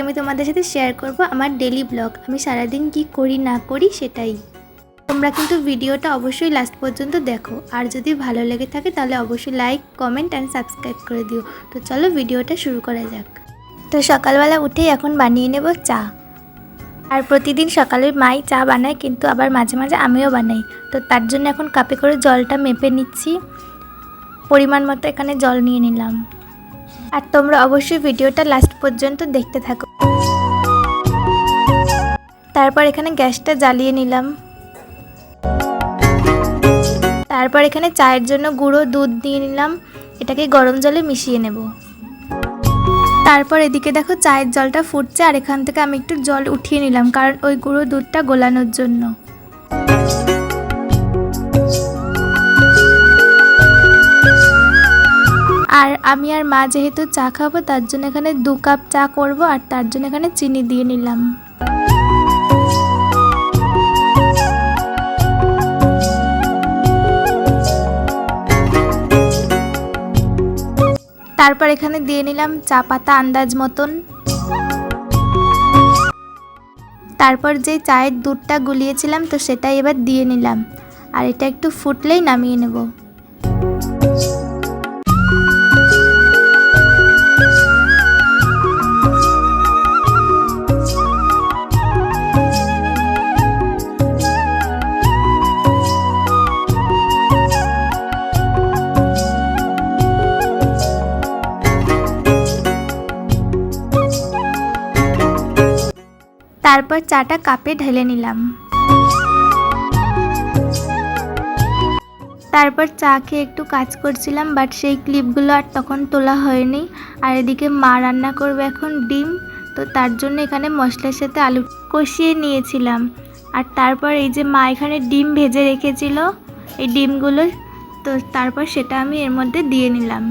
আমি তোমাদের সাথে শেয়ার করব আমার ডেলি ব্লগ, আমি সারাদিন কি করি না করি সেটাই। তোমরা কিন্তু ভিডিওটা অবশ্যই লাস্ট পর্যন্ত দেখো, আর যদি ভালো লেগে থাকে তাহলে অবশ্যই লাইক, কমেন্ট অ্যান্ড সাবস্ক্রাইব করে দিও। তো চলো ভিডিওটা শুরু করা যাক। তো সকালবেলা উঠেই এখন বানিয়ে নেব চা। আর প্রতিদিন সকালে মাই চা বানায়, কিন্তু আবার মাঝে মাঝে আমিও বানাই। তো তার জন্য এখন কাপে করে জলটা মেপে নিচ্ছি, পরিমাণ মতো এখানে জল নিয়ে নিলাম। আর তোমরা অবশ্যই ভিডিওটা লাস্ট পর্যন্ত দেখতে থাকো। তারপর এখানে গ্যাসটা জ্বালিয়ে নিলাম। তারপর এখানে চায়ের জন্য গুঁড়ো দুধ দিয়ে নিলাম, এটাকে গরম জলে মিশিয়ে নেব। তারপর এদিকে দেখো চায়ের জলটা ফুটছে, আর এখান থেকে আমি একটু জল উঠিয়ে নিলাম, কারণ ওই গুঁড়ো দুধটা গোলানোর জন্য। আর আমি আর মা যেহেতু চা খাবো, তার জন্য এখানে 2 কাপ চা করব, আর তার জন্য এখানে চিনি দিয়ে নিলাম। তারপর এখানে দিয়ে নিলাম চা পাতা আন্দাজ মতন। তারপর যে চায়ের দুধটা গুলিয়েছিলাম তো সেটাই এবার দিয়ে নিলাম, আর এটা একটু ফুটলেই নামিয়ে নেব। তারপর চাটা কাপে ঢেলে নিলাম। তারপর চা খেয়ে একটু কাজ করছিলাম, বাট সেই ক্লিপগুলো আর তখন তোলা হয়নি। আর এদিকে মা রান্না করবে এখন ডিম, তো তার জন্য এখানে মশলার সাথে আলু কষিয়ে নিয়েছিলাম। আর তারপর এই যে মা এখানে ডিম ভেজে রেখেছিল, এই ডিমগুলো, তো তারপর সেটা আমি এর মধ্যে দিয়ে নিলাম।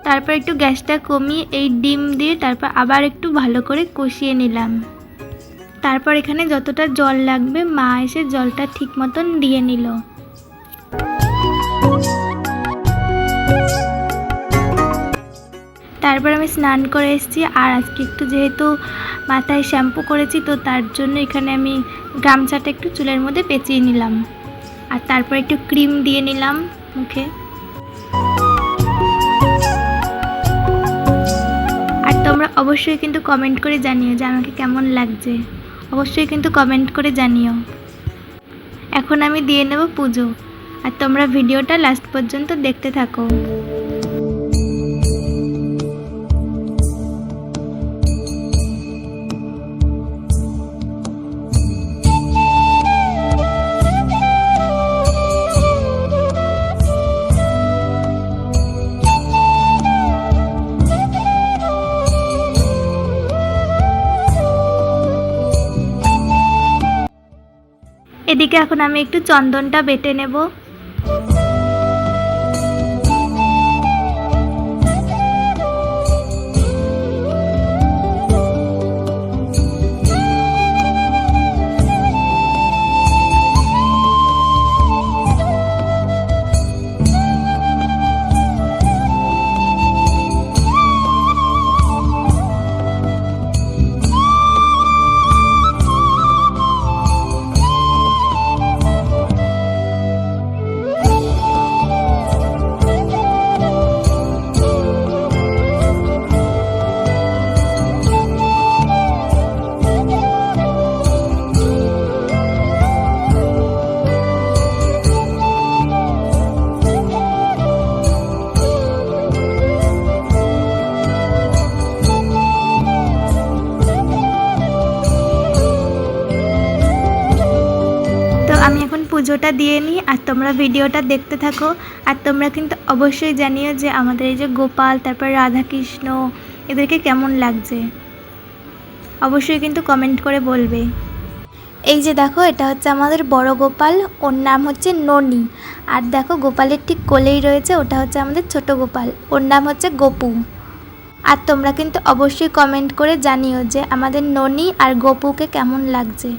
তারপর একটু গ্যাসটা কমিয়ে এই ডিম দিয়ে তারপর আবার একটু ভালো করে কষিয়ে নিলাম। তারপর এখানে যতটা জল লাগবে মা এসে জলটা ঠিক মতন দিয়ে নিল। তারপর আমি স্নান করে এসেছি, আর আজকে একটু যেহেতু মাথায় শ্যাম্পু করেছি, তো তার জন্য এখানে আমি গামছাটা একটু চুলের মধ্যে পেঁচিয়ে নিলাম। আর তারপর একটু ক্রিম দিয়ে নিলাম মুখে। তোমরা অবশ্যই কিন্তু কমেন্ট করে জানিও যে আমাকে কেমন লাগছে, অবশ্যই কিন্তু কমেন্ট করে জানিও। এখন আমি দিয়ে নেব পুজো, আর তোমরা ভিডিওটা লাস্ট পর্যন্ত দেখতে থাকো। এদিকে এখন আমি একটু চন্দনটা বেটে নেব। আমি এখন পুজোটা দিয়ে নিই, আর তোমরা ভিডিওটা দেখতে থাকো। আর তোমরা কিন্তু অবশ্যই জানিও যে আমাদের এই যে গোপাল, তারপর রাধাকৃষ্ণ, এদেরকে কেমন লাগছে, অবশ্যই কিন্তু কমেন্ট করে বলবে। এই যে দেখো, এটা হচ্ছে আমাদের বড় গোপাল, ওর নাম হচ্ছে ননি। আর দেখো গোপালের ঠিক কোলেই রয়েছে, ওটা হচ্ছে আমাদের ছোট গোপাল, ওর নাম হচ্ছে গোপু। আর তোমরা কিন্তু অবশ্যই কমেন্ট করে জানিও যে আমাদের ননি আর গোপুকে কেমন লাগছে।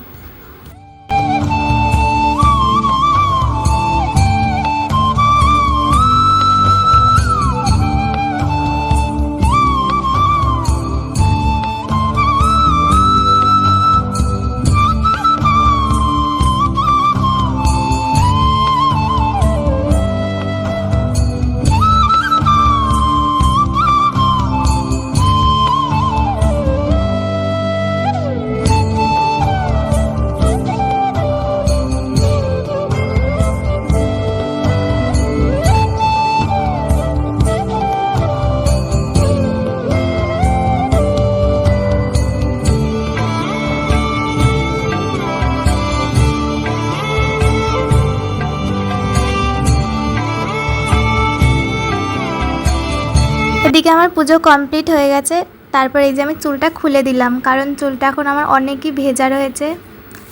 এদিকে আমার পুজো কমপ্লিট হয়ে গেছে। তারপর এই যে আমি চুলটা খুলে দিলাম, কারণ চুলটা এখন আমার অনেকই ভেজা রয়েছে।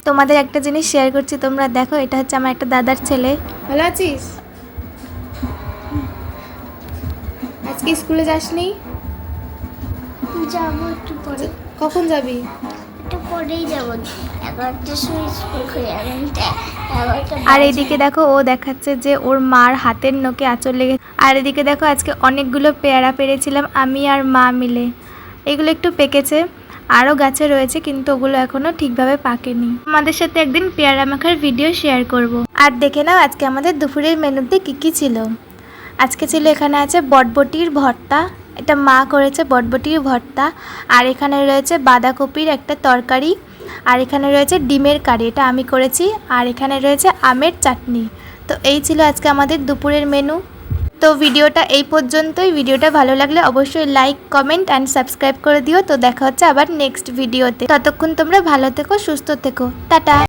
তোমাদের একটা জিনিস শেয়ার করছি, তোমরা দেখো। এটা হচ্ছে আমার একটা দাদার ছেলে। ভালো আছিস? আজকে স্কুলে যাসনি? যাবো একটু পরে। কখন যাবি? একটু পরেই যাবো, 11টার সময় স্কুল খুলে যাবে। আর এদিকে দেখো ও দেখাচ্ছে যে ওর মার হাতের নখে আঁচড় লেগে। আর এদিকে দেখো আজকে অনেকগুলো পেয়ারা পেরেছিলাম আমি আর মা মিলে। এগুলো একটু পেকেছে, আরও গাছে রয়েছে, কিন্তু ওগুলো এখনও ঠিকভাবে পাকেনি। আমাদের সাথে একদিন পেয়ারা মাখার ভিডিও শেয়ার করব। আর দেখে নাও আজকে আমাদের দুপুরের মেনুতে কী কী ছিল। আজকে ছিল এখানে আছে বটবটির ভর্তা, এটা মা করেছে বটবটির ভর্তা। আর এখানে রয়েছে বাঁধাকপির একটা তরকারি। আর এখানে রয়েছে ডিমের কারি, এটা আমি করেছি। আর এখানে রয়েছে আমের চাটনি। তো এই ছিল আজকে আমাদের দুপুরের মেনু। তো ভিডিওটা এই পর্যন্তই। ভিডিওটা ভালো লাগলে অবশ্যই লাইক, কমেন্ট অ্যান্ড সাবস্ক্রাইব করে দিও। তো দেখা হচ্ছে আবার নেক্সট ভিডিওতে। ততক্ষণ তোমরা ভালো থেকো, সুস্থ থেকো। টাটা।